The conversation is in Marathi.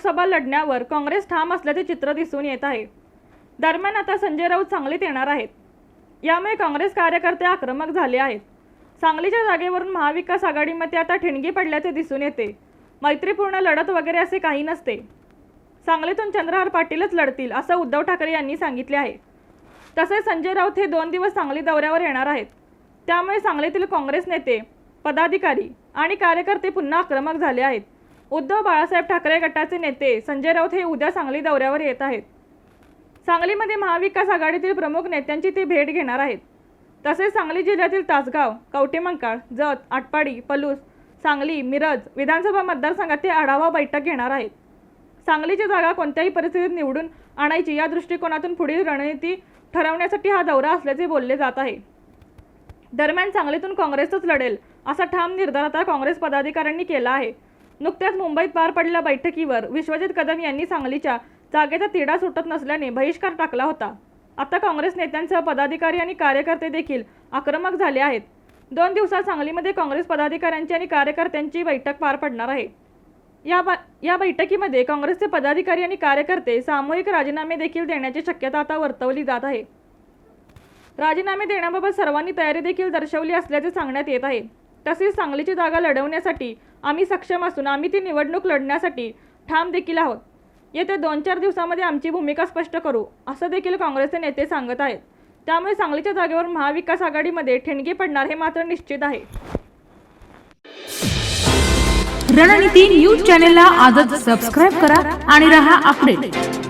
लोकसभा लढण्यावर काँग्रेस ठाम असल्याचे चित्र दिसून येत आहे। दरम्यान आता संजय राऊत सांगलीत येणार आहेत। यामुळे काँग्रेस कार्यकर्ते आक्रमक झाले आहेत। सांगलीच्या जागेवरून महाविकास आघाडीमध्ये आता ठिणगी पडल्याचे दिसून येते। मैत्रीपूर्ण लढत वगैरे असे काही नसते। सांगलीतून चंद्रहार पाटीलच लढतील असं उद्धव ठाकरे यांनी सांगितले आहे। तसेच संजय राऊत हे 2 दिवस सांगली दौऱ्यावर येणार आहेत। त्यामुळे सांगलीतील काँग्रेस नेते, पदाधिकारी आणि कार्यकर्ते पुन्हा आक्रमक झाले आहेत। उद्धव बाळासाहेब ठाकरे गटाचे नेते संजय राऊत हे उद्या सांगली दौऱ्यावर येत आहेत। सांगलीमध्ये महाविकास आघाडीतील प्रमुख नेत्यांची ते भेट घेणार आहेत। तसेच सांगली जिल्ह्यातील तासगाव, कवठेमंकाळ, जत, आटपाडी, पलूस, सांगली, मिरज विधानसभा मतदारसंघात ते आढावा बैठक घेणार आहेत। सांगलीची जागा कोणत्याही परिस्थितीत निवडून आणायची या दृष्टिकोनातून पुढील रणनीती ठरवण्यासाठी हा दौरा असल्याचे बोलले जात आहे। दरम्यान सांगलीतून काँग्रेसच लढेल असा ठाम निर्धार आता काँग्रेस पदाधिकाऱ्यांनी केला आहे। नुकत्याच मुंबईत पार पडलेल्या बैठकीवर विश्वजित कदम यांनी सांगलीच्या जागेचा तिढा सुटत नसल्याने बहिष्कार टाकला होता। आता काँग्रेस नेत्यांसह पदाधिकारी आणि कार्यकर्ते देखील आक्रमक झाले आहेत। 2 दिवसात सांगलीमध्ये काँग्रेस पदाधिकाऱ्यांची आणि कार्यकर्त्यांची बैठक पार पडणार आहे। या बैठकीमध्ये काँग्रेसचे पदाधिकारी आणि कार्यकर्ते सामूहिक राजीनामे देखील देण्याची शक्यता आता वर्तवली जात आहे। राजीनामे देण्याबाबत सर्वांनी तयारी देखील दर्शवली असल्याचे सांगण्यात येत आहे। तसेच सांगलीची जागा लढवण्यासाठी आम्ही सक्षम असून आम्ही ती निवडणूक लढण्यासाठी ठाम देखील आहोत। येत्या 2-4 दिवसांमध्ये आमची भूमिका स्पष्ट करू असं देखील काँग्रेसचे नेते सांगत आहेत। त्यामुळे सांगलीच्या जागेवर महाविकास आघाडीमध्ये ठिणगी पडणार हे मात्र निश्चित आहे। रणनीती न्यूज चॅनेलला आजच सबस्क्राइब करा आणि रहा अपडेट।